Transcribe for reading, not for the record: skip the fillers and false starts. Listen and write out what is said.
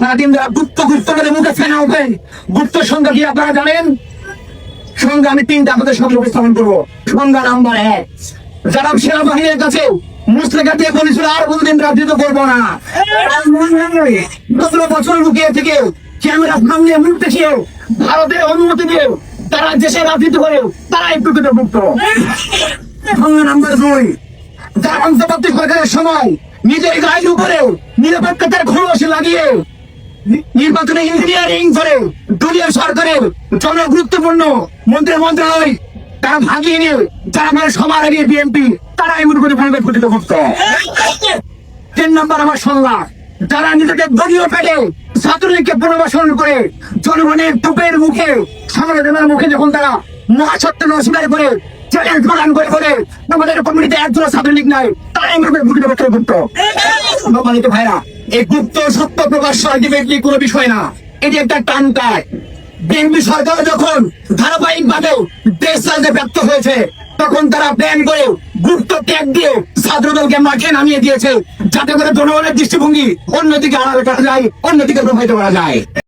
নাদিম যারা গুপ্ত গুপ্ত করে মুখে ফেনা উঠে, গুপ্ত সংখ্যা কি আপনারা জানেন? সংখ্যা আমি তিনটা আপনাদের সামনে উপস্থাপন করবো। সংখ্যা নাম্বার 1, যারা সেনাবাহিনীর কাছে মুসলেখা দিয়ে বলেছিল আর কোনদিন রাজনীতি করবো না, 15 বছর লুকিয়ে থেকে ক্যামেরা সামনে মুখ দেখিয়ে ভারতের অনুমতি দিয়ে তারা দেশে রাজনীতি করে, তারা একটু মুক্ত। সংখ্যা নাম্বার 2, যারা অন্তর্বর্তী সরকারের সময় নিজের গায়ের উপরে নিরাপত্তার খোলস লাগিয়ে নির্বাচনে ইঞ্জিনিয়ারিং করে দলীয় সরকারের জনগুরুত্বপূর্ণ মন্ত্রণালয় তারা ভাগিয়ে নিয়ে যারা মানে সবার আগে বিএনপি, তারা এমন করে ভাঙবে গঠিত করত। 3 নম্বর আমার সংজ্ঞা, যারা নিজেদের দলীয় পেটে ছাত্রলীগকে পুনর্বাসন করে জনগণের টুপের মুখে সমালোচনার মুখে যখন তারা মহাসত্য অস্বীকার করে চ্যালেঞ্জ প্রদান করে আমাদের কমিটিতে একজন ছাত্রলীগ নাই, তারা এমন করে ভুগিত গুপ্ত। সম্মানিত ভাইরা, এই গুপ্ত সত্য প্রকাশ আলটিমেটলি কোনো বিষয় না, এটি একটা টানটায়। বিএনপি সরকার যখন ধারাবাহিক ভাবে দেশ চালাতে ব্যর্থ হয়েছে, তখন তারা প্ল্যান করে গুপ্ত ত্যাগ দিয়ে ছাত্রদলকে মাঠে নামিয়ে দিয়েছে, যাতে করে জনগণের দৃষ্টিভঙ্গি অন্যদিকে আড়াল করা যায়, অন্যদিকে প্রভাবিত করা যায়।